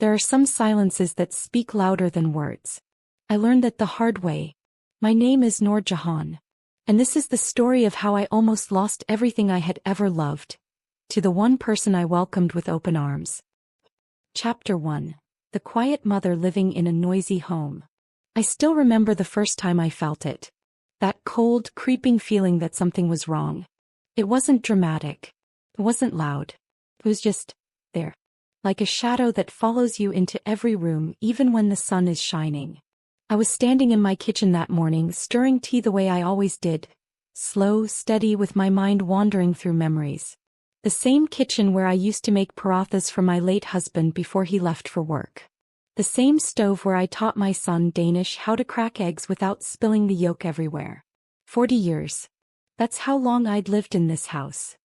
There are some silences that speak louder than words. I learned that the hard way. My name is Noor Jahan. And this is the story of how I almost lost everything I had ever loved, to the one person I welcomed with open arms. Chapter 1. The Quiet Mother Living in a Noisy Home. I still remember the first time I felt it. That cold, creeping feeling that something was wrong. It wasn't dramatic. It wasn't loud. It was just there. Like a shadow that follows you into every room even when the sun is shining. I was standing in my kitchen that morning, stirring tea the way I always did. Slow, steady, with my mind wandering through memories. The same kitchen where I used to make parathas for my late husband before he left for work. The same stove where I taught my son Danish how to crack eggs without spilling the yolk everywhere. 40 years. That's how long I'd lived in this house.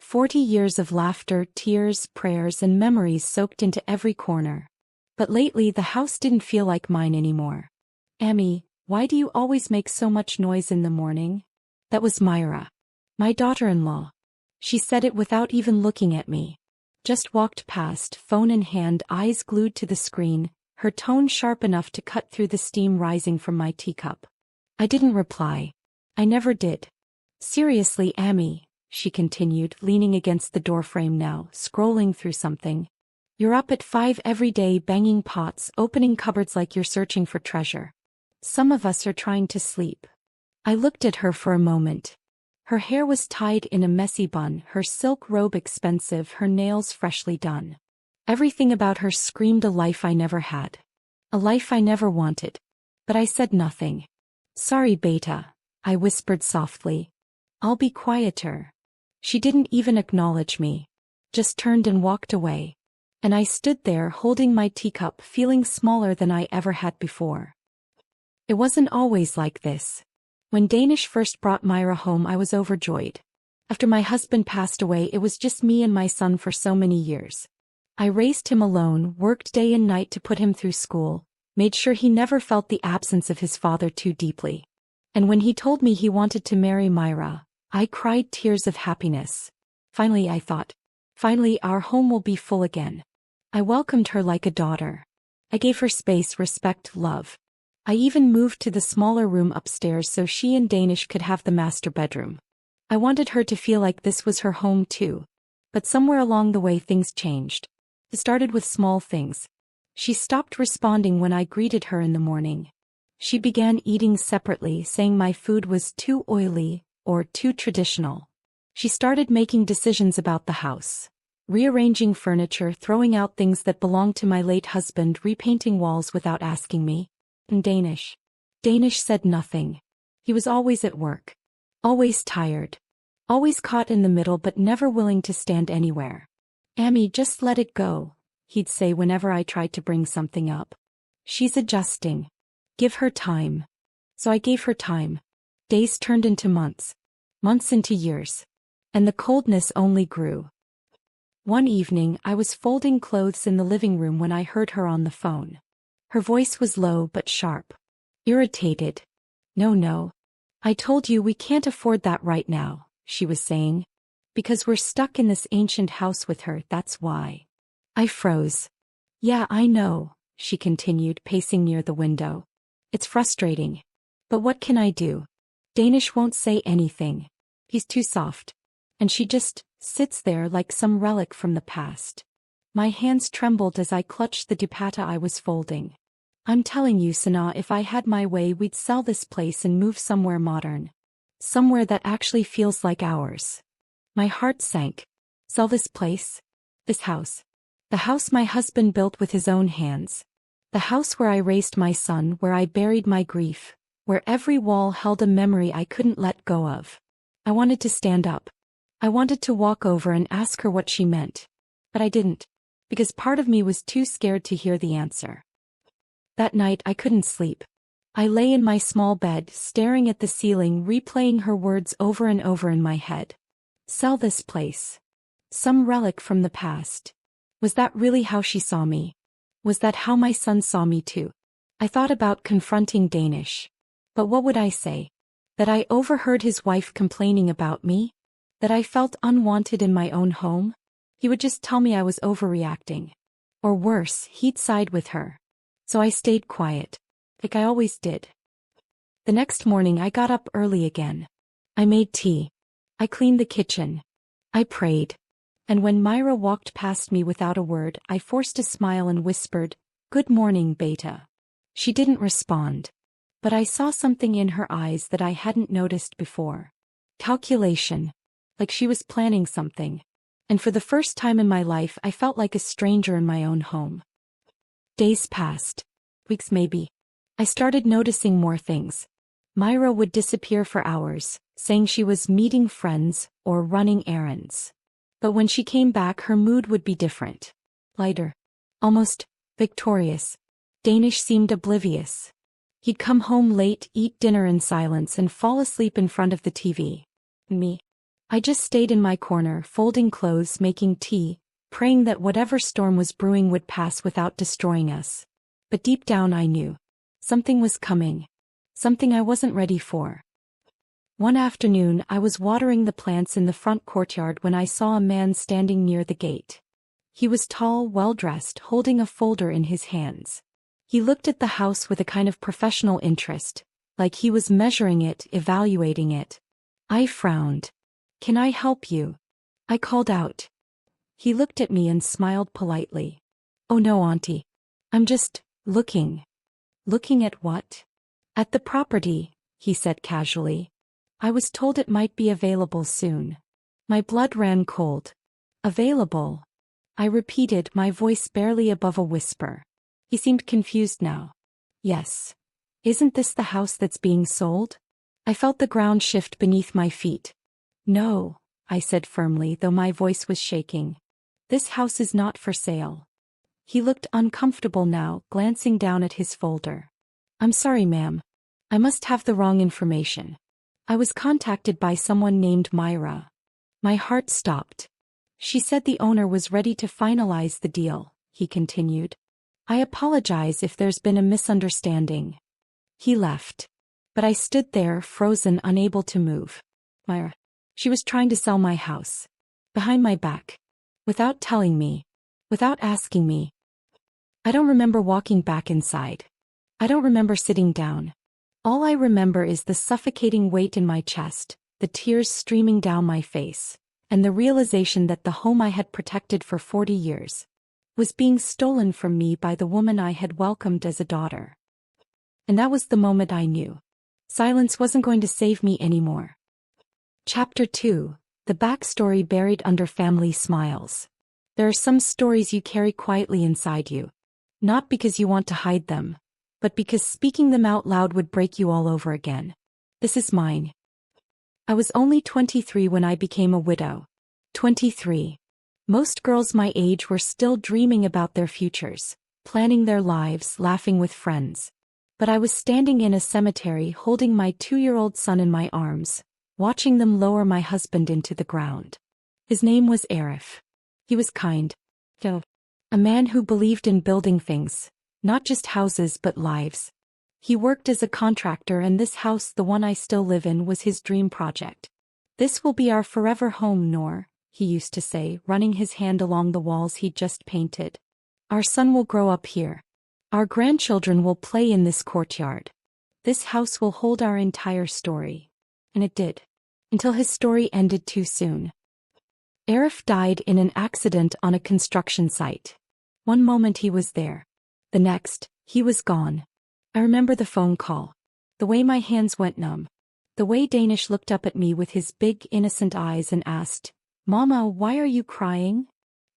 40 years of laughter, tears, prayers, and memories soaked into every corner. But lately the house didn't feel like mine anymore. "Amy, why do you always make so much noise in the morning?" That was Myra. My daughter-in-law. She said it without even looking at me. Just walked past, phone in hand, eyes glued to the screen, her tone sharp enough to cut through the steam rising from my teacup. I didn't reply. I never did. "Seriously, Amy," she continued, leaning against the doorframe now, scrolling through something. "You're up at 5 every day, banging pots, opening cupboards like you're searching for treasure. Some of us are trying to sleep." I looked at her for a moment. Her hair was tied in a messy bun, her silk robe expensive, her nails freshly done. Everything about her screamed a life I never had. A life I never wanted. But I said nothing. "Sorry, beta," I whispered softly. "I'll be quieter." She didn't even acknowledge me. Just turned and walked away. And I stood there holding my teacup, feeling smaller than I ever had before. It wasn't always like this. When Danish first brought Myra home, I was overjoyed. After my husband passed away, it was just me and my son for so many years. I raised him alone, worked day and night to put him through school, made sure he never felt the absence of his father too deeply. And when he told me he wanted to marry Myra, I cried tears of happiness. Finally, I thought. Finally, our home will be full again. I welcomed her like a daughter. I gave her space, respect, love. I even moved to the smaller room upstairs so she and Danish could have the master bedroom. I wanted her to feel like this was her home too. But somewhere along the way things changed. It started with small things. She stopped responding when I greeted her in the morning. She began eating separately, saying my food was too oily or too traditional. She started making decisions about the house. Rearranging furniture, throwing out things that belonged to my late husband, repainting walls without asking me. And Danish said nothing. He was always at work. Always tired. Always caught in the middle but never willing to stand anywhere. "Amy, just let it go," he'd say whenever I tried to bring something up. "She's adjusting. Give her time." So I gave her time. Days turned into months. Months into years. And the coldness only grew. One evening, I was folding clothes in the living room when I heard her on the phone. Her voice was low but sharp. Irritated. No. "I told you we can't afford that right now," she was saying. "Because we're stuck in this ancient house with her, that's why." I froze. "Yeah, I know," she continued, pacing near the window. "It's frustrating. But what can I do? Danish won't say anything. He's too soft. And she just sits there like some relic from the past." My hands trembled as I clutched the dupatta I was folding. "I'm telling you, Sana, if I had my way, we'd sell this place and move somewhere modern. Somewhere that actually feels like ours." My heart sank. Sell this place? This house? The house my husband built with his own hands. The house where I raised my son, where I buried my grief, where every wall held a memory I couldn't let go of. I wanted to stand up. I wanted to walk over and ask her what she meant. But I didn't. Because part of me was too scared to hear the answer. That night I couldn't sleep. I lay in my small bed, staring at the ceiling, replaying her words over and over in my head. Sell this place. Some relic from the past. Was that really how she saw me? Was that how my son saw me too? I thought about confronting Danish. But what would I say? That I overheard his wife complaining about me? That I felt unwanted in my own home? He would just tell me I was overreacting. Or worse, he'd side with her. So I stayed quiet. Like I always did. The next morning I got up early again. I made tea. I cleaned the kitchen. I prayed. And when Myra walked past me without a word, I forced a smile and whispered, "Good morning, Beta." She didn't respond. But I saw something in her eyes that I hadn't noticed before. Calculation. Like she was planning something. And for the first time in my life I felt like a stranger in my own home. Days passed. Weeks maybe. I started noticing more things. Myra would disappear for hours, saying she was meeting friends or running errands. But when she came back her mood would be different. Lighter. Almost victorious. Danish seemed oblivious. He'd come home late, eat dinner in silence and fall asleep in front of the TV. Me. I just stayed in my corner, folding clothes, making tea, praying that whatever storm was brewing would pass without destroying us. But deep down I knew. Something was coming. Something I wasn't ready for. One afternoon I was watering the plants in the front courtyard when I saw a man standing near the gate. He was tall, well-dressed, holding a folder in his hands. He looked at the house with a kind of professional interest, like he was measuring it, evaluating it. I frowned. "Can I help you?" I called out. He looked at me and smiled politely. "Oh no, Auntie. I'm just looking." "Looking at what?" "At the property," he said casually. "I was told it might be available soon." My blood ran cold. "Available?" I repeated, my voice barely above a whisper. He seemed confused now. "Yes. Isn't this the house that's being sold?" I felt the ground shift beneath my feet. "No," I said firmly, though my voice was shaking. "This house is not for sale." He looked uncomfortable now, glancing down at his folder. "I'm sorry, ma'am. I must have the wrong information. I was contacted by someone named Myra." My heart stopped. "She said the owner was ready to finalize the deal," he continued. "I apologize if there's been a misunderstanding." He left. But I stood there, frozen, unable to move. Myra. She was trying to sell my house. Behind my back. Without telling me. Without asking me. I don't remember walking back inside. I don't remember sitting down. All I remember is the suffocating weight in my chest, the tears streaming down my face, and the realization that the home I had protected for 40 years was being stolen from me by the woman I had welcomed as a daughter. And that was the moment I knew. Silence wasn't going to save me anymore. Chapter 2. The backstory buried under family smiles. There are some stories you carry quietly inside you. Not because you want to hide them, but because speaking them out loud would break you all over again. This is mine. I was only 23 when I became a widow. 23. Most girls my age were still dreaming about their futures, planning their lives, laughing with friends. But I was standing in a cemetery holding my 2-year-old son in my arms, watching them lower my husband into the ground. His name was Arif. He was kind. A man who believed in building things, not just houses but lives. He worked as a contractor, and this house, the one I still live in, was his dream project. "This will be our forever home, Noor," he used to say, running his hand along the walls he'd just painted. "Our son will grow up here. Our grandchildren will play in this courtyard. This house will hold our entire story." And it did. Until his story ended too soon. Arif died in an accident on a construction site. One moment he was there. The next, he was gone. I remember the phone call. The way my hands went numb. The way Danish looked up at me with his big, innocent eyes and asked, "Mama, why are you crying?"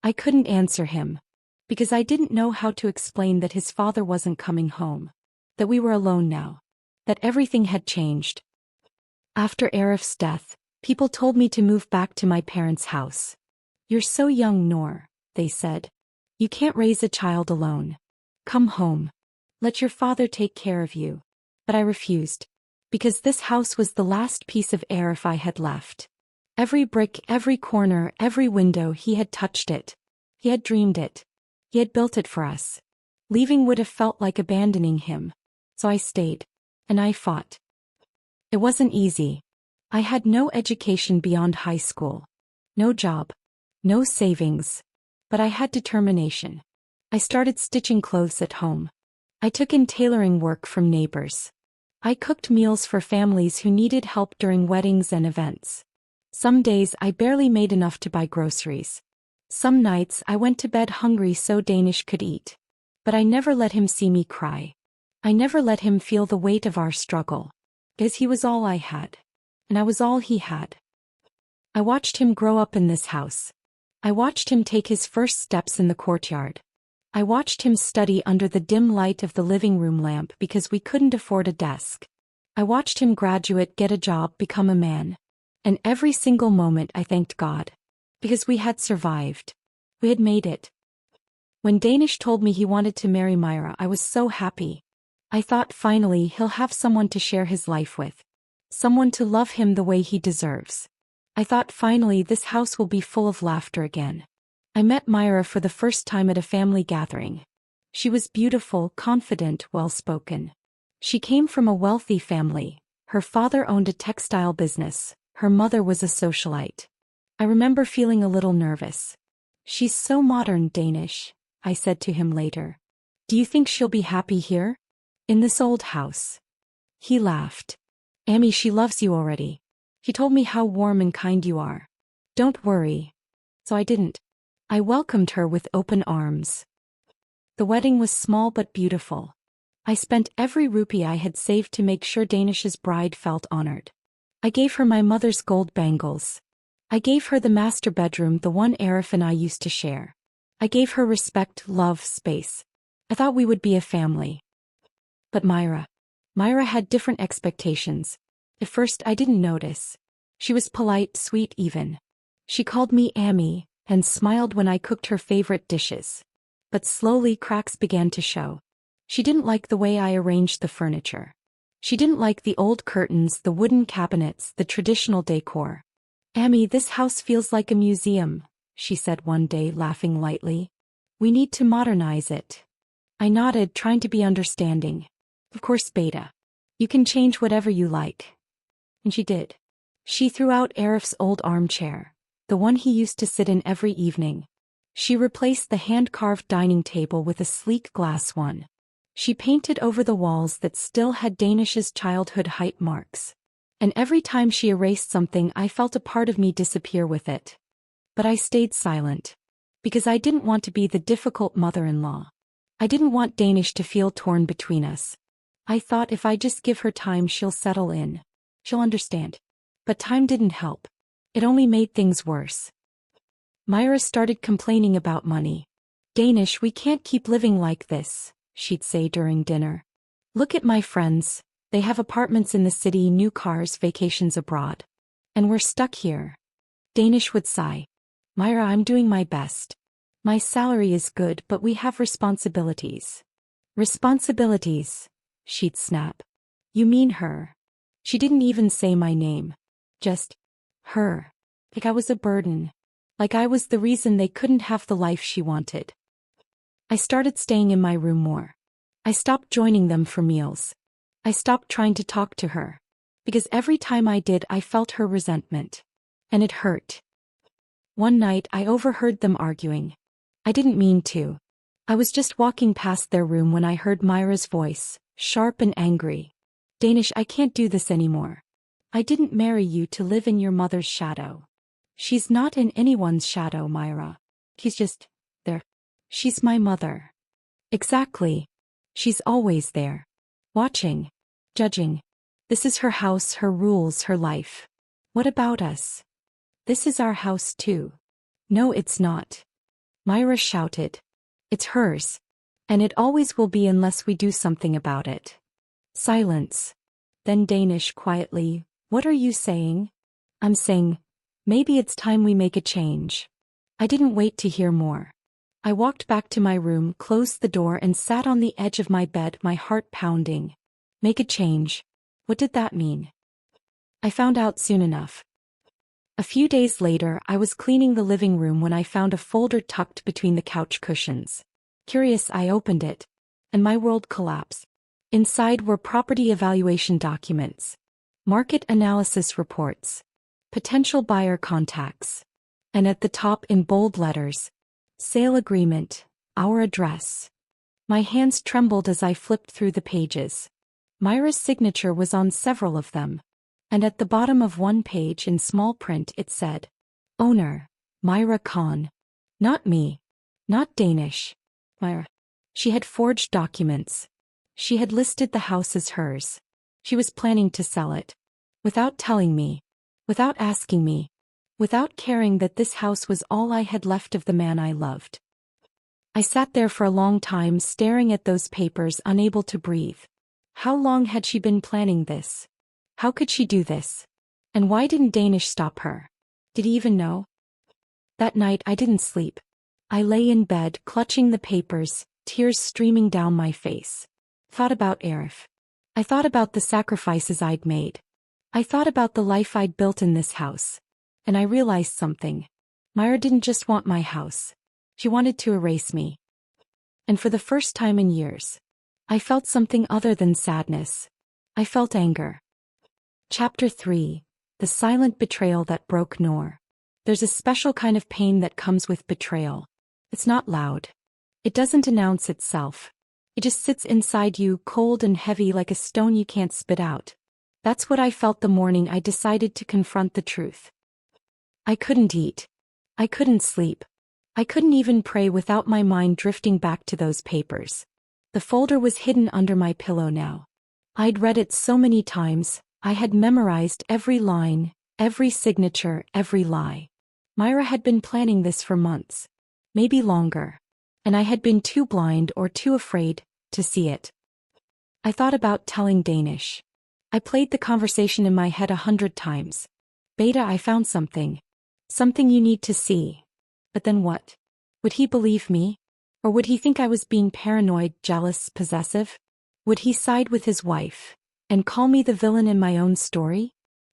I couldn't answer him. Because I didn't know how to explain that his father wasn't coming home. That we were alone now. That everything had changed. After Arif's death, people told me to move back to my parents' house. "You're so young, Noor," they said. "You can't raise a child alone. Come home. Let your father take care of you." But I refused. Because this house was the last piece of Arif I had left. Every brick, every corner, every window, he had touched it. He had dreamed it. He had built it for us. Leaving would have felt like abandoning him. So I stayed. And I fought. It wasn't easy. I had no education beyond high school. No job. No savings. But I had determination. I started stitching clothes at home. I took in tailoring work from neighbors. I cooked meals for families who needed help during weddings and events. Some days I barely made enough to buy groceries. Some nights I went to bed hungry so Danish could eat. But I never let him see me cry. I never let him feel the weight of our struggle. Because he was all I had. And I was all he had. I watched him grow up in this house. I watched him take his first steps in the courtyard. I watched him study under the dim light of the living room lamp because we couldn't afford a desk. I watched him graduate, get a job, become a man. And every single moment I thanked God. Because we had survived. We had made it. When Danish told me he wanted to marry Myra, I was so happy. I thought finally he'll have someone to share his life with. Someone to love him the way he deserves. I thought finally this house will be full of laughter again. I met Myra for the first time at a family gathering. She was beautiful, confident, well-spoken. She came from a wealthy family. Her father owned a textile business. Her mother was a socialite. I remember feeling a little nervous. "She's so modern, Danish," I said to him later. "Do you think she'll be happy here? In this old house?" He laughed. "Amy, she loves you already. He told me how warm and kind you are. Don't worry." So I didn't. I welcomed her with open arms. The wedding was small but beautiful. I spent every rupee I had saved to make sure Danish's bride felt honored. I gave her my mother's gold bangles. I gave her the master bedroom the one Arif and I used to share. I gave her respect, love, space. I thought we would be a family. But Myra had different expectations. At first I didn't notice. She was polite, sweet even. She called me Amy, and smiled when I cooked her favorite dishes. But slowly cracks began to show. She didn't like the way I arranged the furniture. She didn't like the old curtains, the wooden cabinets, the traditional decor. "Amy, this house feels like a museum," she said one day, laughing lightly. "We need to modernize it." I nodded, trying to be understanding. "Of course, Beta. You can change whatever you like." And she did. She threw out Arif's old armchair, the one he used to sit in every evening. She replaced the hand-carved dining table with a sleek glass one. She painted over the walls that still had Danish's childhood height marks. And every time she erased something, I felt a part of me disappear with it. But I stayed silent. Because I didn't want to be the difficult mother-in-law. I didn't want Danish to feel torn between us. I thought if I just give her time, she'll settle in. She'll understand. But time didn't help. It only made things worse. Myra started complaining about money. "Danish, we can't keep living like this," she'd say during dinner. "Look at my friends. They have apartments in the city, new cars, vacations abroad. And we're stuck here." Danish would sigh. "Myra, I'm doing my best. My salary is good, but we have responsibilities." "Responsibilities," she'd snap. "You mean her." She didn't even say my name. Just her. Like I was a burden. Like I was the reason they couldn't have the life she wanted. I started staying in my room more. I stopped joining them for meals. I stopped trying to talk to her. Because every time I did, I felt her resentment. And it hurt. One night, I overheard them arguing. I didn't mean to. I was just walking past their room when I heard Myra's voice, sharp and angry. "Danish, I can't do this anymore. I didn't marry you to live in your mother's shadow. She's not in anyone's shadow, Myra. She's just there. She's my mother." "Exactly. She's always there. Watching. Judging. This is her house, her rules, her life. What about us? This is our house too." "No, it's not." Myra shouted. "It's hers. And it always will be unless we do something about it." Silence. Then Danish quietly, "What are you saying?" "I'm saying, maybe it's time we make a change." I didn't wait to hear more. I walked back to my room, closed the door, and sat on the edge of my bed, my heart pounding. Make a change. What did that mean? I found out soon enough. A few days later, I was cleaning the living room when I found a folder tucked between the couch cushions. Curious, I opened it, and my world collapsed. Inside were property evaluation documents, market analysis reports, potential buyer contacts, and at the top in bold letters, sale agreement, Our address. My hands trembled as I flipped through the pages. Myra's signature was on several of them. And at the bottom of one page in small print it said, Owner, Myra Khan. Not me. Not Danish. Myra. She had forged documents. She had listed the house as hers. She was planning to sell it. Without telling me. Without asking me. Without caring that this house was all I had left of the man I loved. I sat there for a long time staring at those papers, unable to breathe. How long had she been planning this? How could she do this? And why didn't Danish stop her? Did he even know? That night I didn't sleep. I lay in bed, clutching the papers, tears streaming down my face. Thought about Arif. I thought about the sacrifices I'd made. I thought about the life I'd built in this house. And I realized something. Myra didn't just want my house. She wanted to erase me. And for the first time in years, I felt something other than sadness. I felt anger. Chapter 3. The silent betrayal that broke Noor. There's a special kind of pain that comes with betrayal. It's not loud. It doesn't announce itself. It just sits inside you, cold and heavy like a stone you can't spit out. That's what I felt the morning I decided to confront the truth. I couldn't eat. I couldn't sleep. I couldn't even pray without my mind drifting back to those papers. The folder was hidden under my pillow now. I'd read it so many times, I had memorized every line, every signature, every lie. Myra had been planning this for months. Maybe longer. And I had been too blind or too afraid to see it. I thought about telling Danish. I played the conversation in my head 100 times. Beta, I found something. Something you need to see. But then what? Would he believe me? Or would he think I was being paranoid, jealous, possessive? Would he side with his wife and call me the villain in my own story?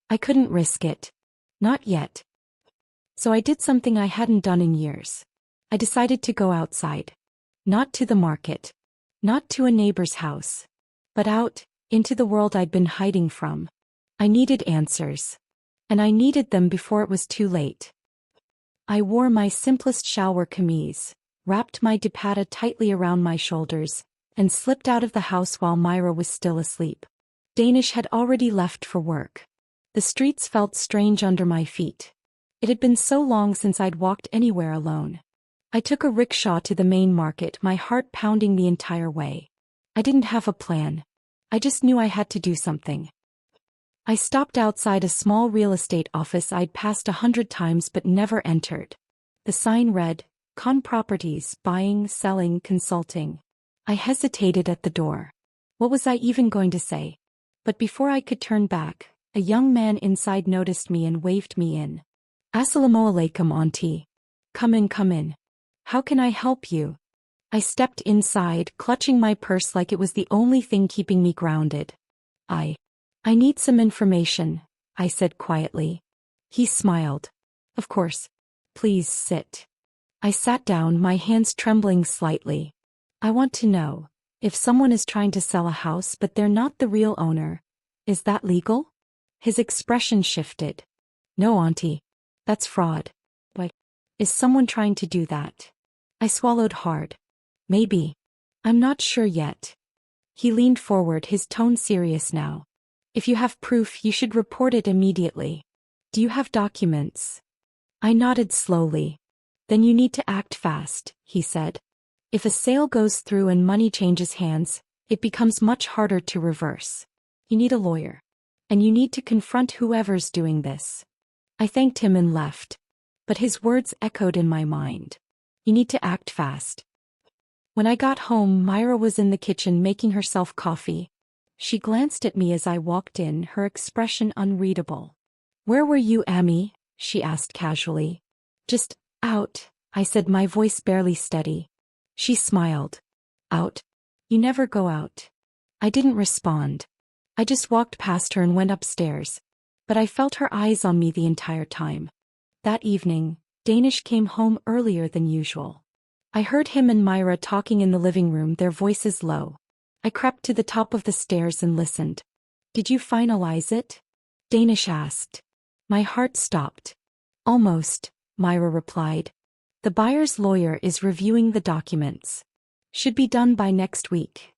I couldn't risk it. Not yet. So I did something I hadn't done in years. I decided to go outside. Not to the market. Not to a neighbor's house. But out, into the world I'd been hiding from. I needed answers. And I needed them before it was too late. I wore my simplest shalwar kameez, wrapped my dupatta tightly around my shoulders, and slipped out of the house while Myra was still asleep. Danish had already left for work. The streets felt strange under my feet. It had been so long since I'd walked anywhere alone. I took a rickshaw to the main market, my heart pounding the entire way. I didn't have a plan. I just knew I had to do something. I stopped outside a small real estate office I'd passed 100 times but never entered. The sign read, Khan Properties, buying, selling, consulting. I hesitated at the door. What was I even going to say? But before I could turn back, a young man inside noticed me and waved me in. Assalamu alaikum, auntie. Come in, come in. How can I help you? I stepped inside, clutching my purse like it was the only thing keeping me grounded. I need some information, I said quietly. He smiled. Of course. Please sit. I sat down, my hands trembling slightly. I want to know, if someone is trying to sell a house but they're not the real owner, is that legal? His expression shifted. No, auntie. That's fraud. Why? Is someone trying to do that? I swallowed hard. Maybe. I'm not sure yet. He leaned forward, his tone serious now. If you have proof, you should report it immediately. Do you have documents? I nodded slowly. Then you need to act fast, he said. If a sale goes through and money changes hands, it becomes much harder to reverse. You need a lawyer. And you need to confront whoever's doing this. I thanked him and left. But his words echoed in my mind. You need to act fast. When I got home, Myra was in the kitchen making herself coffee. She glanced at me as I walked in, her expression unreadable. Where were you, Amy? She asked casually. Just out, I said, my voice barely steady. She smiled. Out? You never go out. I didn't respond. I just walked past her and went upstairs. But I felt her eyes on me the entire time. That evening, Danish came home earlier than usual. I heard him and Myra talking in the living room, their voices low. I crept to the top of the stairs and listened. Did you finalize it? Danish asked. My heart stopped. Almost, Myra replied. The buyer's lawyer is reviewing the documents. Should be done by next week.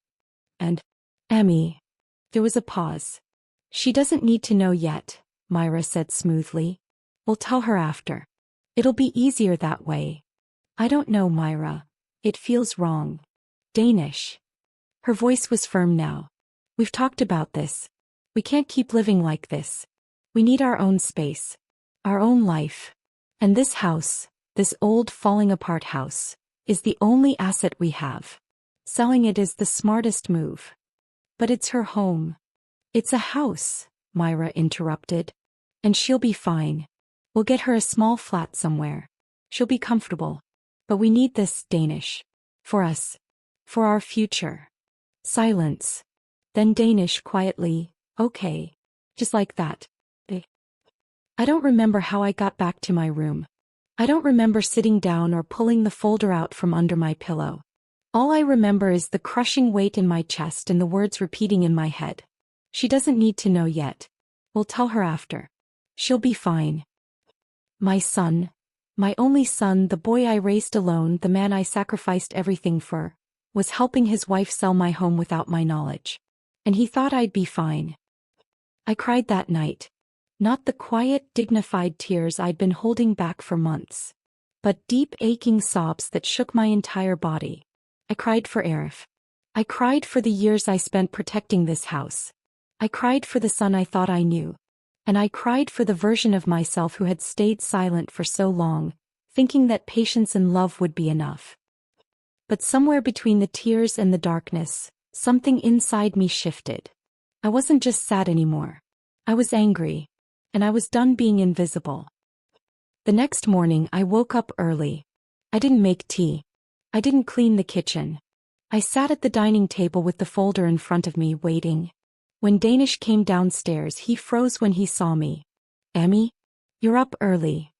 And, Emmy. There was a pause. She doesn't need to know yet, Myra said smoothly. We'll tell her after. It'll be easier that way. I don't know, Myra. It feels wrong. Danish. Her voice was firm now. We've talked about this. We can't keep living like this. We need our own space. Our own life. And this house, this old falling apart house, is the only asset we have. Selling it is the smartest move. But it's her home. It's a house, Myra interrupted. And she'll be fine. We'll get her a small flat somewhere. She'll be comfortable. But we need this, Danish. For us. For our future. Silence. Then Danish quietly, okay. Just like that. I don't remember how I got back to my room. I don't remember sitting down or pulling the folder out from under my pillow. All I remember is the crushing weight in my chest and the words repeating in my head. She doesn't need to know yet. We'll tell her after. She'll be fine. My son. My only son, the boy I raised alone, the man I sacrificed everything for, was helping his wife sell my home without my knowledge. And he thought I'd be fine. I cried that night. Not the quiet, dignified tears I'd been holding back for months, but deep, aching sobs that shook my entire body. I cried for Arif. I cried for the years I spent protecting this house. I cried for the son I thought I knew. And I cried for the version of myself who had stayed silent for so long, thinking that patience and love would be enough. But somewhere between the tears and the darkness, something inside me shifted. I wasn't just sad anymore. I was angry. And I was done being invisible. The next morning I woke up early. I didn't make tea. I didn't clean the kitchen. I sat at the dining table with the folder in front of me waiting. When Danish came downstairs he froze when he saw me. Emmy? You're up early.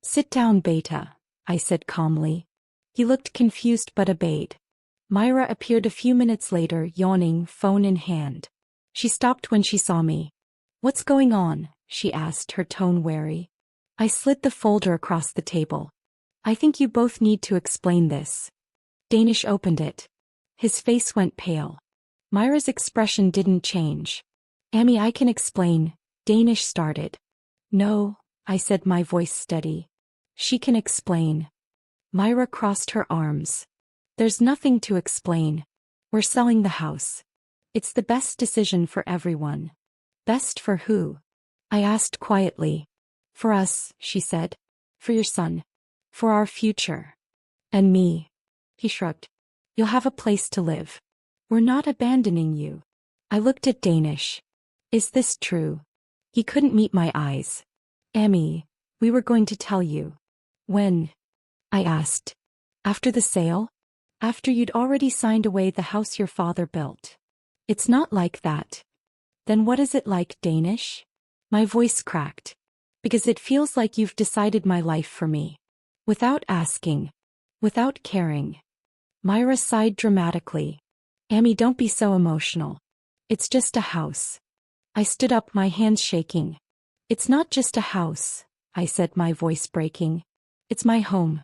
Sit down, Beta, I said calmly. He looked confused but obeyed. Myra appeared a few minutes later, yawning, phone in hand. She stopped when she saw me. What's going on? She asked, her tone wary. I slid the folder across the table. I think you both need to explain this. Danish opened it. His face went pale. Myra's expression didn't change. Emmy, I can explain, Danish started. No, I said, my voice steady. She can explain. Myra crossed her arms. There's nothing to explain. We're selling the house. It's the best decision for everyone. Best for who? I asked quietly. For us, she said. For your son. For our future. And me. He shrugged. You'll have a place to live. We're not abandoning you. I looked at Danish. Is this true? He couldn't meet my eyes. Emmy, we were going to tell you. When? I asked. After the sale? After you'd already signed away the house your father built. It's not like that. Then what is it like, Danish? My voice cracked. Because it feels like you've decided my life for me. Without asking. Without caring. Myra sighed dramatically. Emmy, don't be so emotional. It's just a house. I stood up, my hands shaking. It's not just a house, I said, my voice breaking. It's my home.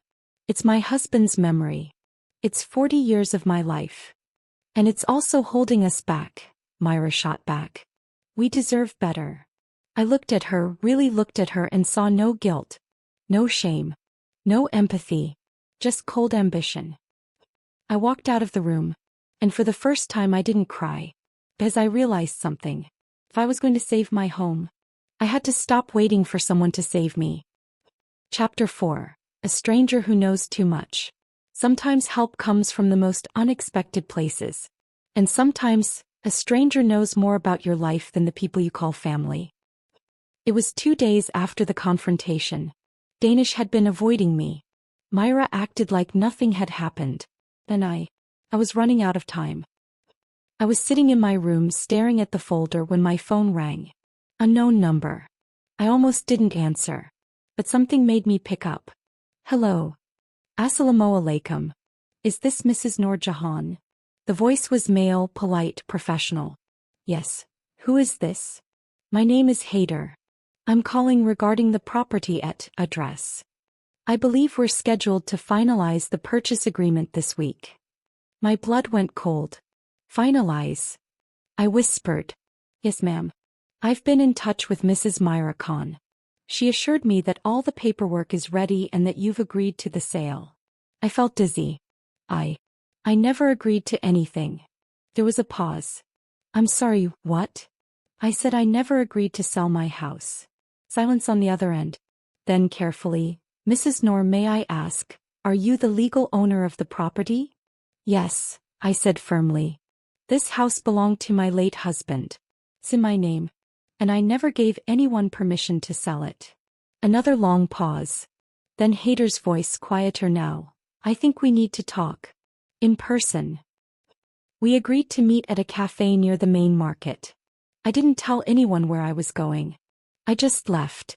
It's my husband's memory. It's 40 years of my life. And it's also holding us back, Myra shot back. We deserve better. I looked at her, really looked at her, and saw no guilt. No shame. No empathy. Just cold ambition. I walked out of the room. And for the first time I didn't cry. Because I realized something. If I was going to save my home, I had to stop waiting for someone to save me. Chapter 4. A stranger who knows too much. Sometimes help comes from the most unexpected places. And sometimes, a stranger knows more about your life than the people you call family. It was 2 days after the confrontation. Danish had been avoiding me. Myra acted like nothing had happened. Then I was running out of time. I was sitting in my room staring at the folder when my phone rang. Unknown number. I almost didn't answer. But something made me pick up. Hello. Assalamu alaikum. Is this Mrs. Noor Jahan? The voice was male, polite, professional. Yes. Who is this? My name is Haider. I'm calling regarding the property at address. I believe we're scheduled to finalize the purchase agreement this week. My blood went cold. Finalize? I whispered. Yes, ma'am. I've been in touch with Mrs. Myra Khan. She assured me that all the paperwork is ready and that you've agreed to the sale. I felt dizzy. I never agreed to anything. There was a pause. I'm sorry, what? I said I never agreed to sell my house. Silence on the other end. Then carefully, Mrs. Noor, may I ask, are you the legal owner of the property? Yes, I said firmly. This house belonged to my late husband. It's in my name. And I never gave anyone permission to sell it. Another long pause. Then Haydar's voice, quieter now. I think we need to talk. In person. We agreed to meet at a cafe near the main market. I didn't tell anyone where I was going. I just left.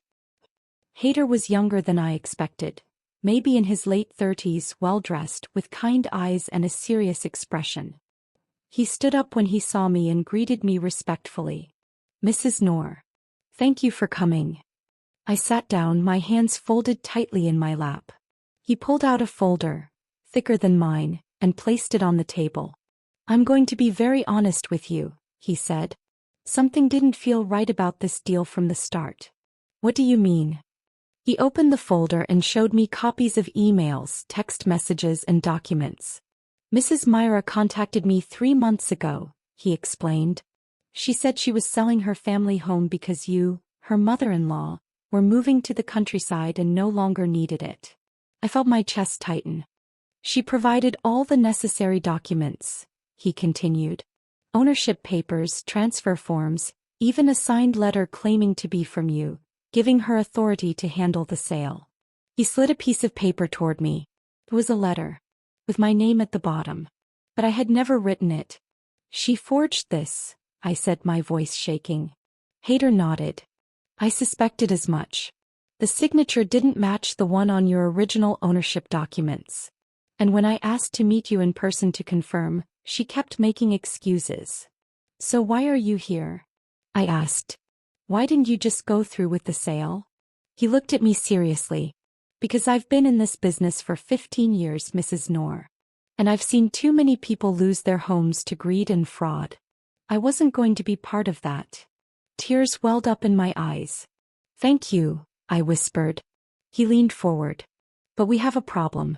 Haydar was younger than I expected. Maybe in his late 30s, well-dressed, with kind eyes and a serious expression. He stood up when he saw me and greeted me respectfully. Mrs. Noor. Thank you for coming. I sat down, my hands folded tightly in my lap. He pulled out a folder, thicker than mine, and placed it on the table. I'm going to be very honest with you, he said. Something didn't feel right about this deal from the start. What do you mean? He opened the folder and showed me copies of emails, text messages, and documents. Mrs. Myra contacted me 3 months ago, he explained. She said she was selling her family home because you, her mother-in-law, were moving to the countryside and no longer needed it. I felt my chest tighten. She provided all the necessary documents, he continued. Ownership papers, transfer forms, even a signed letter claiming to be from you, giving her authority to handle the sale. He slid a piece of paper toward me. It was a letter, with my name at the bottom. But I had never written it. She forged this, I said, my voice shaking. Haydar nodded. I suspected as much. The signature didn't match the one on your original ownership documents. And when I asked to meet you in person to confirm, she kept making excuses. So why are you here? I asked. Why didn't you just go through with the sale? He looked at me seriously. Because I've been in this business for 15 years, Mrs. Noor. And I've seen too many people lose their homes to greed and fraud. I wasn't going to be part of that. Tears welled up in my eyes. Thank you, I whispered. He leaned forward. But we have a problem.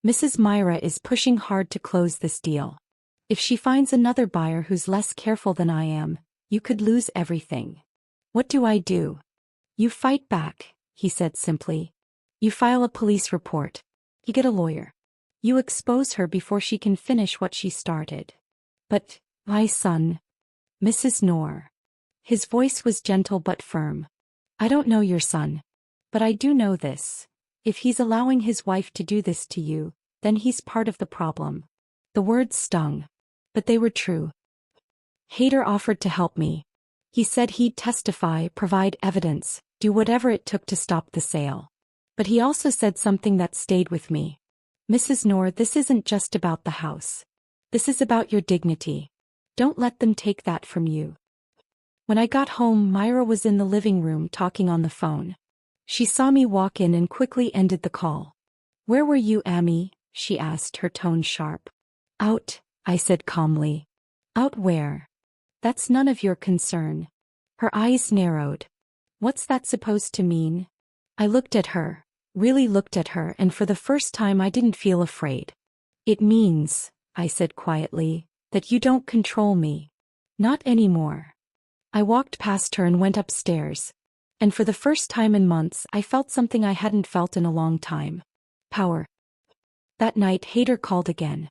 Mrs. Myra is pushing hard to close this deal. If she finds another buyer who's less careful than I am, you could lose everything. What do I do? You fight back, he said simply. You file a police report. You get a lawyer. You expose her before she can finish what she started. But, my son, Mrs. Noor. His voice was gentle but firm. I don't know your son. But I do know this. If he's allowing his wife to do this to you, then he's part of the problem. The words stung. But they were true. Haydar offered to help me. He said he'd testify, provide evidence, do whatever it took to stop the sale. But he also said something that stayed with me. Mrs. Noor, this isn't just about the house. This is about your dignity. Don't let them take that from you. When I got home, Myra was in the living room talking on the phone. She saw me walk in and quickly ended the call. Where were you, Amy? She asked, her tone sharp. Out, I said calmly. Out where? That's none of your concern. Her eyes narrowed. What's that supposed to mean? I looked at her, really looked at her, and for the first time I didn't feel afraid. It means, I said quietly, that you don't control me. Not anymore. I walked past her and went upstairs. And for the first time in months I felt something I hadn't felt in a long time. Power. That night Haydar called again.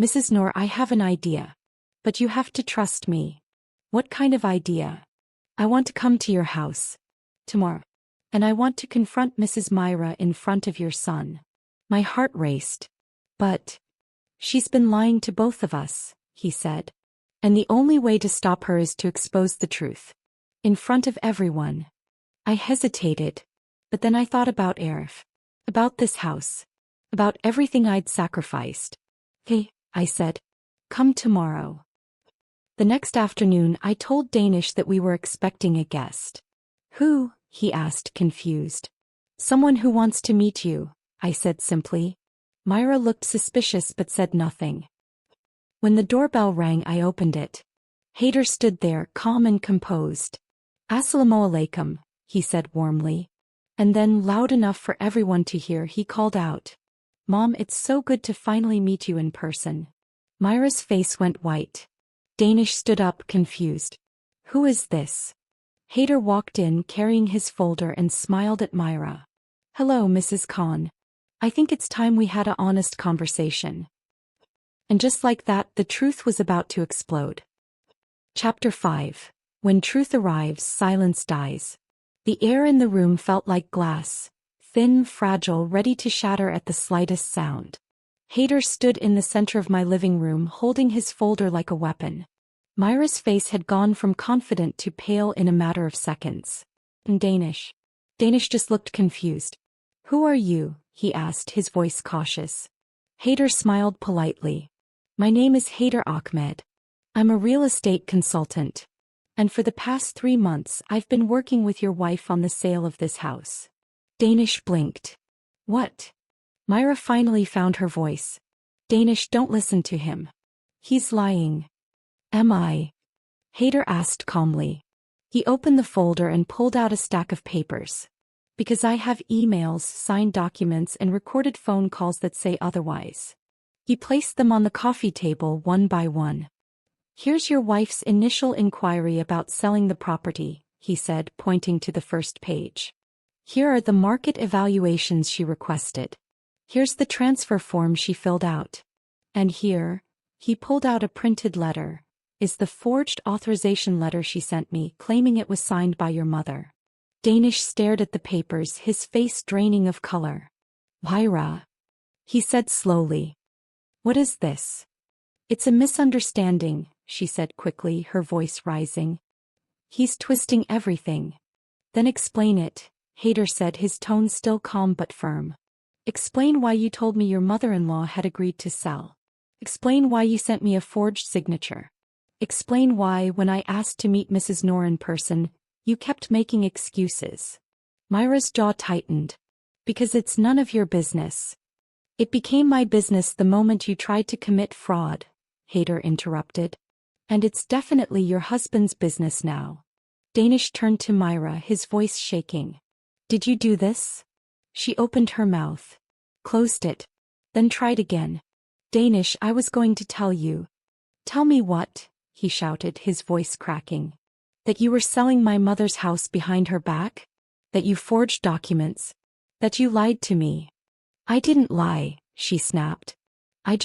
Mrs. Noor, I have an idea. But you have to trust me. What kind of idea? I want to come to your house. Tomorrow. And I want to confront Mrs. Myra in front of your son. My heart raced. But she's been lying to both of us, he said. And the only way to stop her is to expose the truth. In front of everyone. I hesitated. But then I thought about Arif. About this house. About everything I'd sacrificed. Hey, I said. Come tomorrow. The next afternoon I told Danish that we were expecting a guest. Who? He asked, confused. Someone who wants to meet you, I said simply. Myra looked suspicious but said nothing. When the doorbell rang, I opened it. Hader stood there, calm and composed. "Assalamu alaikum," he said warmly. And then, loud enough for everyone to hear, he called out, "Mom, it's so good to finally meet you in person." Myra's face went white. Danish stood up, confused. "Who is this?" Hader walked in, carrying his folder, and smiled at Myra. "Hello, Mrs. Khan. I think it's time we had an honest conversation." And just like that, the truth was about to explode. Chapter 5. When truth arrives, silence dies. The air in the room felt like glass, thin, fragile, ready to shatter at the slightest sound. Hader stood in the center of my living room, holding his folder like a weapon. Myra's face had gone from confident to pale in a matter of seconds. And Danish just looked confused. "Who are you?" he asked, his voice cautious. Hader smiled politely. "My name is Hader Ahmed. I'm a real estate consultant. And for the past 3 months I've been working with your wife on the sale of this house." Danish blinked. "What?" Myra finally found her voice. "Danish, don't listen to him. He's lying." "Am I?" Hader asked calmly. He opened the folder and pulled out a stack of papers. "Because I have emails, signed documents, and recorded phone calls that say otherwise." He placed them on the coffee table one by one. "Here's your wife's initial inquiry about selling the property," he said, pointing to the first page. "Here are the market evaluations she requested. Here's the transfer form she filled out. And here," he pulled out a printed letter, "is the forged authorization letter she sent me, claiming it was signed by your mother." Danish stared at the papers, his face draining of color. "Myra," he said slowly. "What is this?" "It's a misunderstanding," she said quickly, her voice rising. "He's twisting everything." "Then explain it," Hader said, his tone still calm but firm. "Explain why you told me your mother-in-law had agreed to sell. Explain why you sent me a forged signature. Explain why, when I asked to meet Mrs. Noor in person, you kept making excuses." Myra's jaw tightened. "Because it's none of your business." "It became my business the moment you tried to commit fraud," Hader interrupted. "And it's definitely your husband's business now." Danish turned to Myra, his voice shaking. "Did you do this?" She opened her mouth, closed it, then tried again. "Danish, I was going to tell you." "Tell me what?" he shouted, his voice cracking. "That you were selling my mother's house behind her back? That you forged documents? That you lied to me?" "I didn't lie," she snapped. I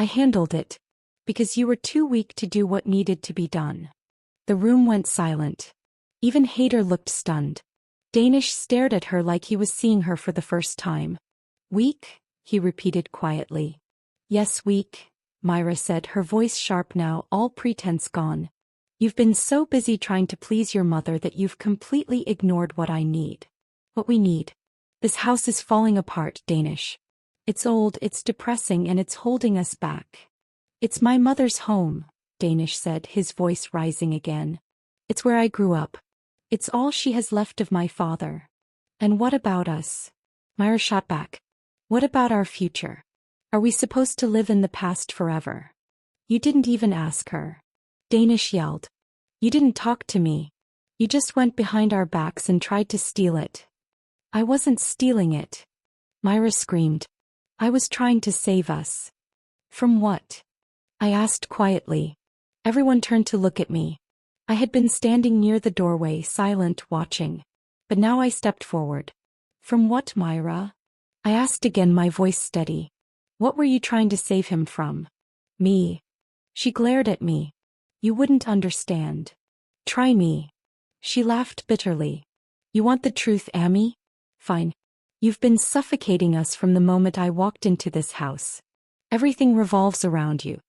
handled it. Because you were too weak to do what needed to be done." The room went silent. Even Hader looked stunned. Danish stared at her like he was seeing her for the first time. "Weak?" he repeated quietly. "Yes, weak," Myra said, her voice sharp now, all pretense gone. "You've been so busy trying to please your mother that you've completely ignored what I need. What we need. This house is falling apart, Danish. It's old, it's depressing, and it's holding us back." "It's my mother's home," Danish said, his voice rising again. "It's where I grew up. It's all she has left of my father." "And what about us?" Myra shot back. "What about our future? Are we supposed to live in the past forever?" "You didn't even ask her," Danish yelled. "You didn't talk to me. You just went behind our backs and tried to steal it." "I wasn't stealing it," Myra screamed. "I was trying to save us." "From what?" I asked quietly. Everyone turned to look at me. I had been standing near the doorway, silent, watching. But now I stepped forward. "From what, Myra?" I asked again, my voice steady. "What were you trying to save him from?" "Me." She glared at me. "You wouldn't understand. Try me." She laughed bitterly. "You want the truth, Amy? Fine. You've been suffocating us from the moment I walked into this house. Everything revolves around you.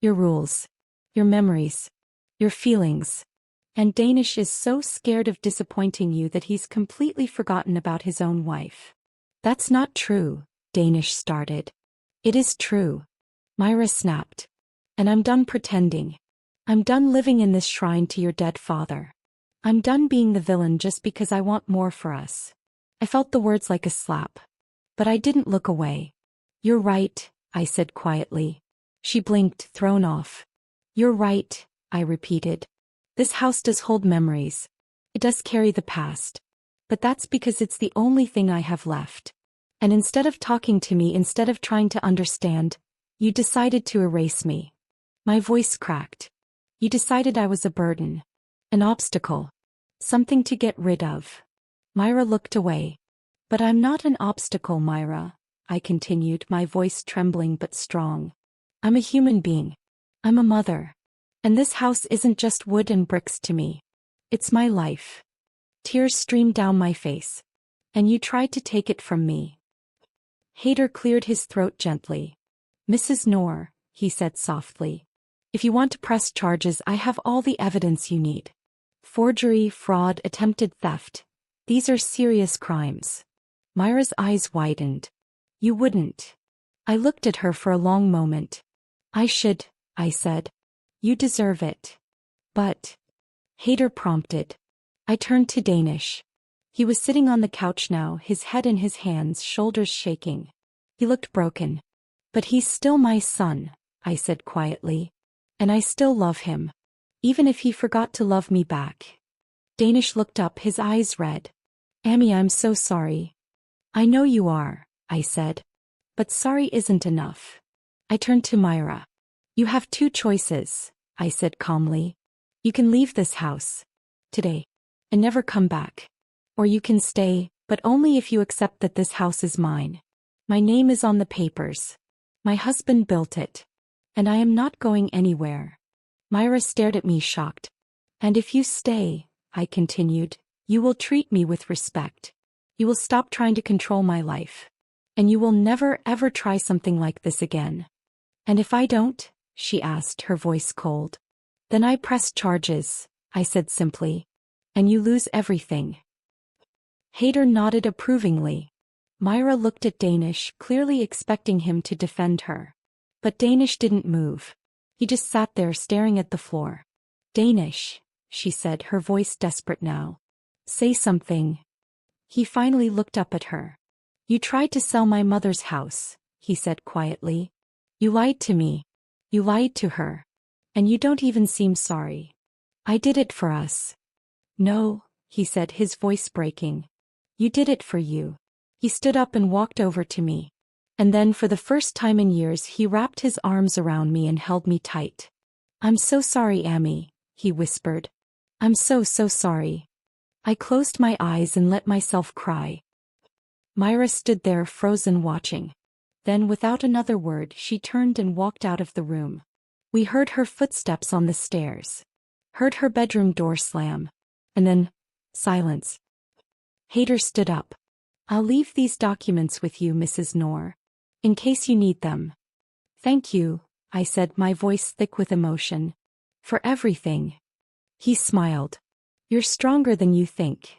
Your rules. Your memories. Your feelings. And Danish is so scared of disappointing you that he's completely forgotten about his own wife." "That's not true," Danish started. "It is true," Myra snapped. "And I'm done pretending. I'm done living in this shrine to your dead father. I'm done being the villain just because I want more for us." I felt the words like a slap. But I didn't look away. You're right, I said quietly. She blinked, thrown off. You're right, I repeated. This house does hold memories. It does carry the past. But that's because it's the only thing I have left. And instead of talking to me, instead of trying to understand, you decided to erase me. My voice cracked. You decided I was a burden. An obstacle. Something to get rid of. Myra looked away. But I'm not an obstacle, Myra, I continued, my voice trembling but strong. I'm a human being. I'm a mother. And this house isn't just wood and bricks to me. It's my life. Tears streamed down my face. And you tried to take it from me. Hader cleared his throat gently. Mrs. Noor, he said softly. If you want to press charges, I have all the evidence you need. Forgery, fraud, attempted theft. These are serious crimes. Myra's eyes widened. You wouldn't. I looked at her for a long moment. I should, I said. You deserve it. But. Hader prompted. I turned to Danish. He was sitting on the couch now, his head in his hands, shoulders shaking. He looked broken. But he's still my son, I said quietly. And I still love him. Even if he forgot to love me back. Danish looked up, his eyes red. Amy, I'm so sorry. I know you are, I said. But sorry isn't enough. I turned to Myra. You have two choices, I said calmly. You can leave this house. Today. And never come back. Or you can stay, but only if you accept that this house is mine. My name is on the papers. My husband built it. And I am not going anywhere. Myra stared at me shocked. And if you stay, I continued, you will treat me with respect. You will stop trying to control my life. And you will never ever try something like this again. And if I don't, she asked, her voice cold. Then I press charges, I said simply. And you lose everything. Hader nodded approvingly. Myra looked at Danish, clearly expecting him to defend her. But Danish didn't move. He just sat there staring at the floor. Danish, she said, her voice desperate now. Say something. He finally looked up at her. You tried to sell my mother's house, he said quietly. You lied to me. You lied to her. And you don't even seem sorry. I did it for us. No, he said, his voice breaking. You did it for you. He stood up and walked over to me. And then for the first time in years he wrapped his arms around me and held me tight. I'm so sorry, Amy, he whispered. I'm so sorry. I closed my eyes and let myself cry. Myra stood there frozen watching. Then without another word she turned and walked out of the room. We heard her footsteps on the stairs. Heard her bedroom door slam. And then, silence. Hader stood up. I'll leave these documents with you, Mrs. Noor. In case you need them. Thank you, I said, my voice thick with emotion. For everything. He smiled. You're stronger than you think.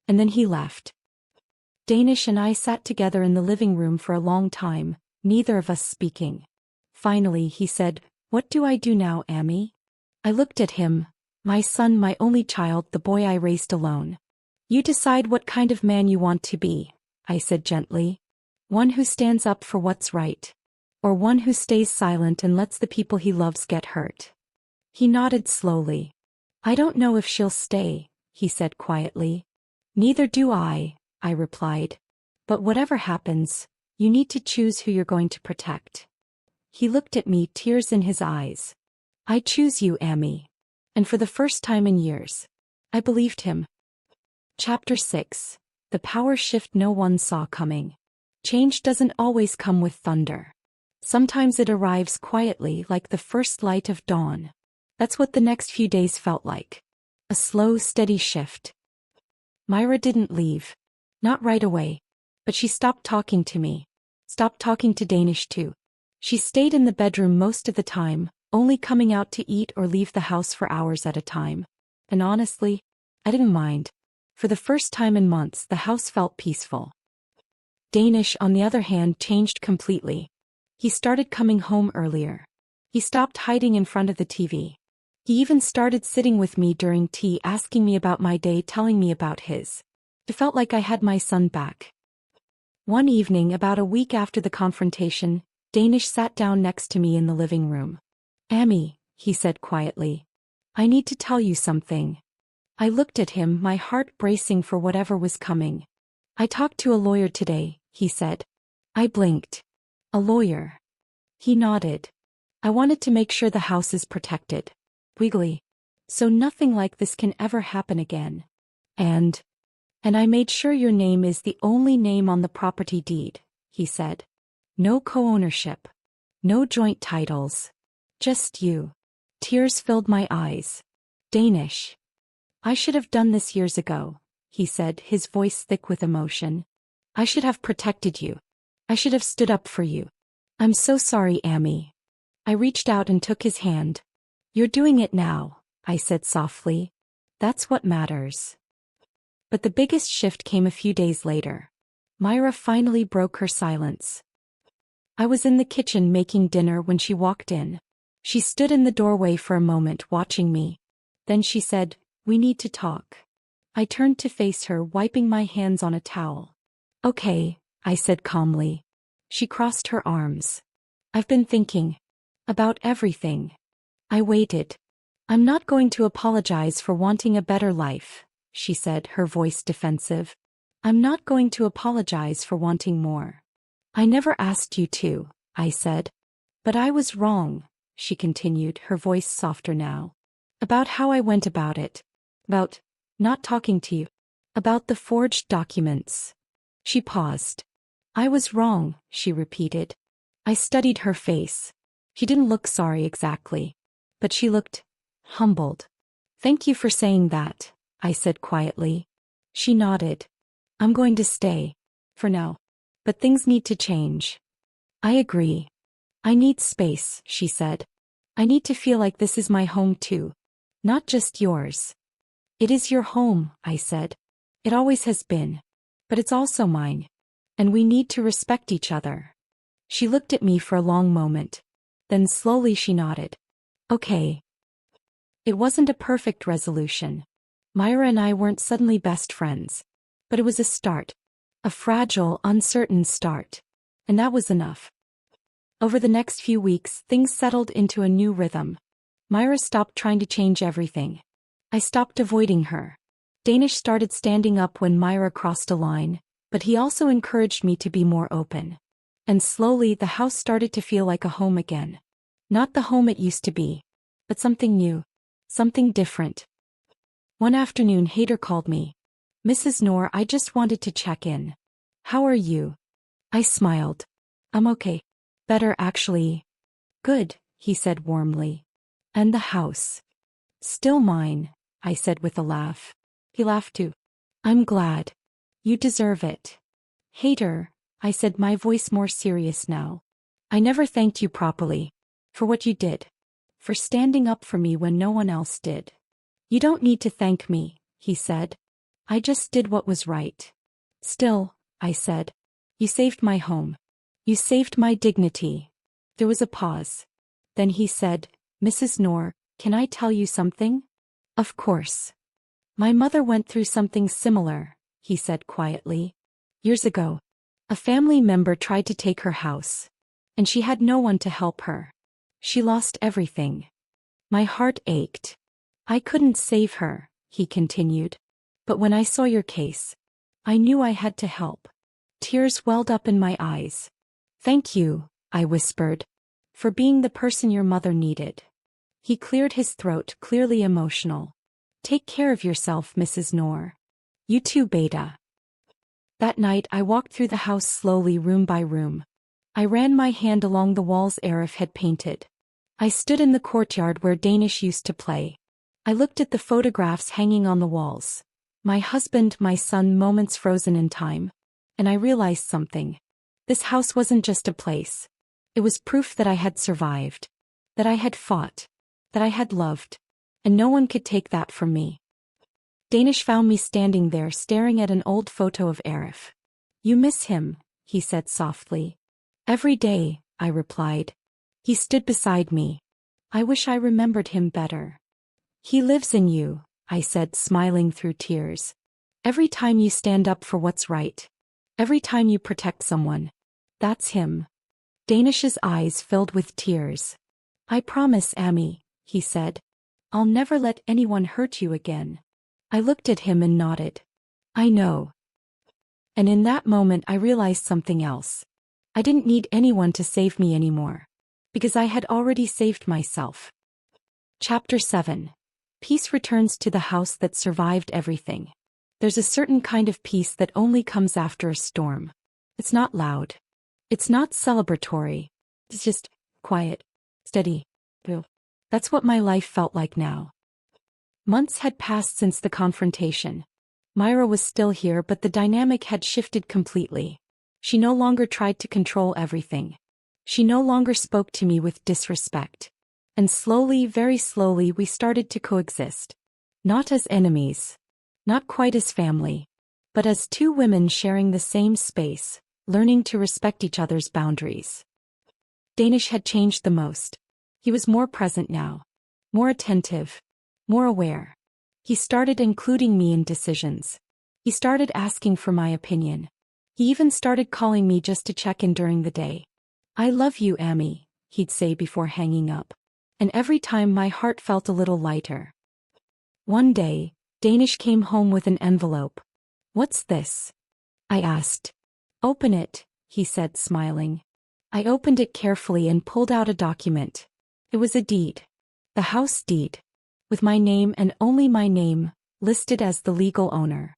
And then he left. Danish and I sat together in the living room for a long time, neither of us speaking. Finally he said, What do I do now, Amy? I looked at him. My son, my only child, the boy I raised alone. You decide what kind of man you want to be, I said gently. One who stands up for what's right. Or one who stays silent and lets the people he loves get hurt. He nodded slowly. I don't know if she'll stay, he said quietly. Neither do I replied. But whatever happens, you need to choose who you're going to protect. He looked at me, tears in his eyes. I choose you, Amy. And for the first time in years, I believed him. Chapter 6. The power shift no one saw coming. Change doesn't always come with thunder. Sometimes it arrives quietly like the first light of dawn. That's what the next few days felt like. A slow, steady shift. Myra didn't leave. Not right away. But she stopped talking to me. Stopped talking to Danish too. She stayed in the bedroom most of the time, only coming out to eat or leave the house for hours at a time. And honestly, I didn't mind. For the first time in months, the house felt peaceful. Danish, on the other hand, changed completely. He started coming home earlier. He stopped hiding in front of the TV. He even started sitting with me during tea, asking me about my day, telling me about his. It felt like I had my son back. One evening about a week after the confrontation, Danish sat down next to me in the living room. "Amy," he said quietly. "I need to tell you something." I looked at him, my heart bracing for whatever was coming. "I talked to a lawyer today," he said. I blinked. "A lawyer?" He nodded. "I wanted to make sure the house is protected. Wiggly. So nothing like this can ever happen again. And I made sure your name is the only name on the property deed," he said. "No co-ownership. No joint titles. Just you." Tears filled my eyes. "Danish. I should have done this years ago," he said, his voice thick with emotion. "I should have protected you. I should have stood up for you. I'm so sorry, Amy." I reached out and took his hand. "You're doing it now," I said softly. "That's what matters." But the biggest shift came a few days later. Myra finally broke her silence. I was in the kitchen making dinner when she walked in. She stood in the doorway for a moment watching me. Then she said, "We need to talk." I turned to face her, wiping my hands on a towel. "Okay," I said calmly. She crossed her arms. "I've been thinking about everything." I waited. "I'm not going to apologize for wanting a better life," she said, her voice defensive. "I'm not going to apologize for wanting more." "I never asked you to," I said. "But I was wrong," she continued, her voice softer now. "About how I went about it. About not talking to you. About the forged documents." She paused. "I was wrong," she repeated. I studied her face. She didn't look sorry exactly, but she looked humbled. "Thank you for saying that," I said quietly. She nodded. "I'm going to stay. For now. But things need to change." "I agree. I need space," she said. "I need to feel like this is my home too. Not just yours." "It is your home," I said. "It always has been. But it's also mine. And we need to respect each other." She looked at me for a long moment. Then slowly she nodded. "Okay." It wasn't a perfect resolution. Myra and I weren't suddenly best friends. But it was a start. A fragile, uncertain start. And that was enough. Over the next few weeks, things settled into a new rhythm. Myra stopped trying to change everything. I stopped avoiding her. Danish started standing up when Myra crossed a line, but he also encouraged me to be more open. And slowly the house started to feel like a home again. Not the home it used to be, but something new. Something different. One afternoon Hader called me. "Mrs. Noor, I just wanted to check in. How are you?" I smiled. "I'm okay. Better actually." "Good," he said warmly. "And the house?" "Still mine," I said with a laugh. He laughed too. "I'm glad. You deserve it." "Hader," I said, my voice more serious now. "I never thanked you properly. For what you did. For standing up for me when no one else did." "You don't need to thank me," he said. "I just did what was right." "Still," I said. "You saved my home. You saved my dignity." There was a pause. Then he said, "Mrs. Noor, can I tell you something?" "Of course." "My mother went through something similar," he said quietly. "Years ago. A family member tried to take her house. And she had no one to help her. She lost everything. My heart ached. I couldn't save her," he continued. "But when I saw your case, I knew I had to help." Tears welled up in my eyes. "Thank you," I whispered, "for being the person your mother needed." He cleared his throat, clearly emotional. "Take care of yourself, Mrs. Noor. You too, Beta." That night I walked through the house slowly, room by room. I ran my hand along the walls Arif had painted. I stood in the courtyard where Danish used to play. I looked at the photographs hanging on the walls. My husband, my son, moments frozen in time. And I realized something. This house wasn't just a place. It was proof that I had survived. That I had fought. That I had loved. And no one could take that from me. Danish found me standing there staring at an old photo of Arif. "You miss him," he said softly. "Every day," I replied. He stood beside me. "I wish I remembered him better." "He lives in you," I said, smiling through tears. "Every time you stand up for what's right. Every time you protect someone. That's him. Danish's eyes filled with tears. I promise, Amy, he said. I'll never let anyone hurt you again. I looked at him and nodded. I know. And in that moment I realized something else. I didn't need anyone to save me anymore. Because I had already saved myself. Chapter 7. Peace returns to the house that survived everything. There's a certain kind of peace that only comes after a storm. It's not loud. It's not celebratory. It's just quiet, steady. That's what my life felt like now. Months had passed since the confrontation. Myra was still here, but the dynamic had shifted completely. She no longer tried to control everything. She no longer spoke to me with disrespect. And slowly, very slowly, we started to coexist. Not as enemies. Not quite as family. But as two women sharing the same space, learning to respect each other's boundaries. Danish had changed the most. He was more present now. More attentive. More aware. He started including me in decisions. He started asking for my opinion. He even started calling me just to check in during the day. I love you, Amy, he'd say before hanging up. And every time my heart felt a little lighter. One day, Danish came home with an envelope. What's this? I asked. Open it, he said, smiling. I opened it carefully and pulled out a document. It was a deed. The house deed. With my name and only my name, listed as the legal owner.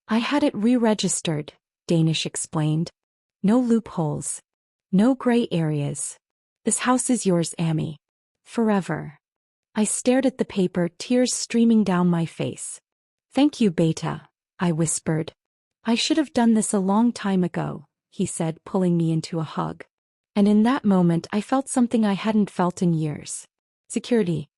I had it re-registered, Danish explained. No loopholes. No gray areas. This house is yours, Amy. Forever. I stared at the paper, tears streaming down my face. Thank you, Beta, I whispered. I should have done this a long time ago, he said, pulling me into a hug. And in that moment I felt something I hadn't felt in years. Security.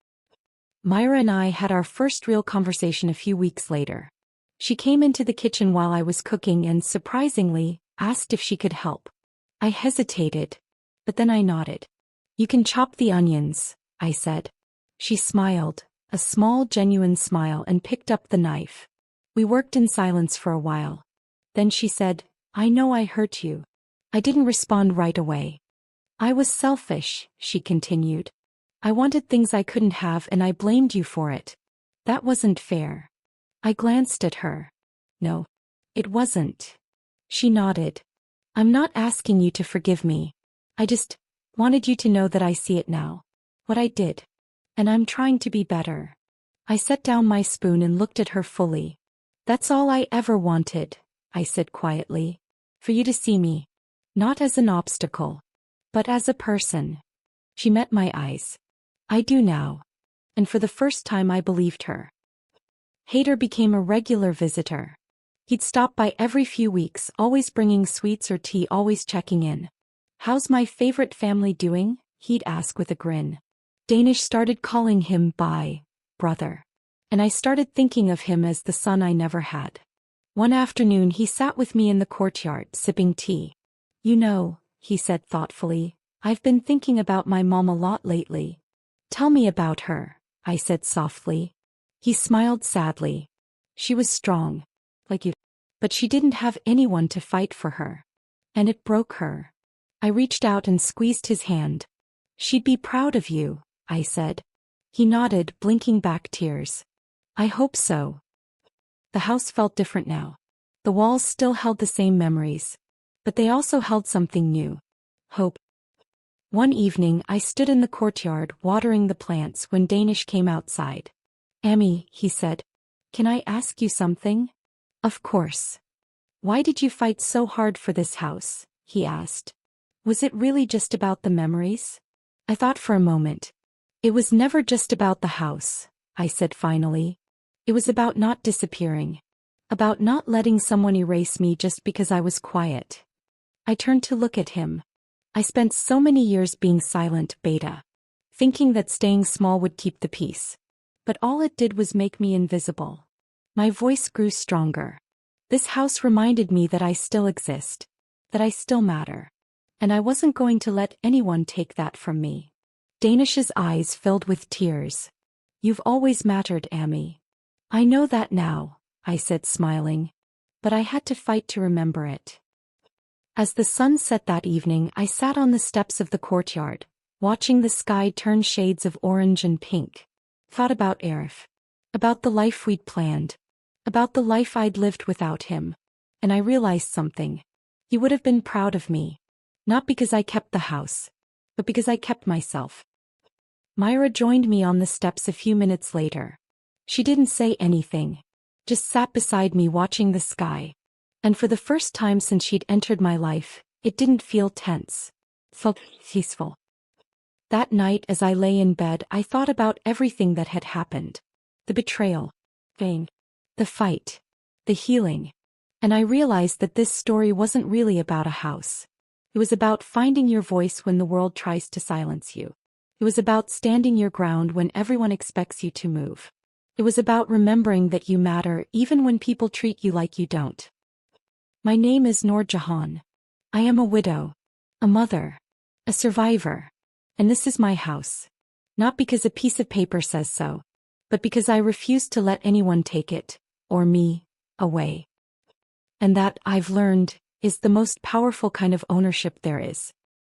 Myra and I had our first real conversation a few weeks later. She came into the kitchen while I was cooking and, surprisingly, asked if she could help. I hesitated, but then I nodded. You can chop the onions, I said. She smiled, a small, genuine smile, and picked up the knife. We worked in silence for a while. Then she said, I know I hurt you. I didn't respond right away. I was selfish, she continued. I wanted things I couldn't have and I blamed you for it. That wasn't fair. I glanced at her. No, it wasn't. She nodded. I'm not asking you to forgive me. I just wanted you to know that I see it now. What I did. And I'm trying to be better. I set down my spoon and looked at her fully. That's all I ever wanted, I said quietly. For you to see me. Not as an obstacle. But as a person. She met my eyes. I do now. And for the first time I believed her. Hader became a regular visitor. He'd stop by every few weeks, always bringing sweets or tea, always checking in. How's my favorite family doing? He'd ask with a grin. Danish started calling him by brother. And I started thinking of him as the son I never had. One afternoon he sat with me in the courtyard, sipping tea. You know, he said thoughtfully, I've been thinking about my mom a lot lately. Tell me about her, I said softly. He smiled sadly. She was strong, like you, but she didn't have anyone to fight for her. And it broke her. I reached out and squeezed his hand. She'd be proud of you, I said. He nodded, blinking back tears. I hope so. The house felt different now. The walls still held the same memories. But they also held something new. Hope. One evening I stood in the courtyard watering the plants when Danish came outside. Amy, he said. Can I ask you something? Of course. Why did you fight so hard for this house? He asked. Was it really just about the memories? I thought for a moment. It was never just about the house, I said finally. It was about not disappearing. About not letting someone erase me just because I was quiet. I turned to look at him. I spent so many years being silent, Beta. Thinking that staying small would keep the peace. But all it did was make me invisible. My voice grew stronger. This house reminded me that I still exist. That I still matter. And I wasn't going to let anyone take that from me. Danish's eyes filled with tears. You've always mattered, Amy. I know that now, I said, smiling. But I had to fight to remember it. As the sun set that evening, I sat on the steps of the courtyard, watching the sky turn shades of orange and pink. Thought about Arif. About the life we'd planned. About the life I'd lived without him. And I realized something. He would have been proud of me. Not because I kept the house, but because I kept myself. Myra joined me on the steps a few minutes later. She didn't say anything. Just sat beside me watching the sky. And for the first time since she'd entered my life, it didn't feel tense. It felt peaceful. That night as I lay in bed, I thought about everything that had happened. The betrayal. The fight. The healing. And I realized that this story wasn't really about a house. It was about finding your voice when the world tries to silence you. It was about standing your ground when everyone expects you to move. It was about remembering that you matter even when people treat you like you don't. My name is Noor Jahan. I am a widow, a mother, a survivor. And this is my house. Not because a piece of paper says so, but because I refuse to let anyone take it, or me, away. And that, I've learned, is the most powerful kind of ownership there is.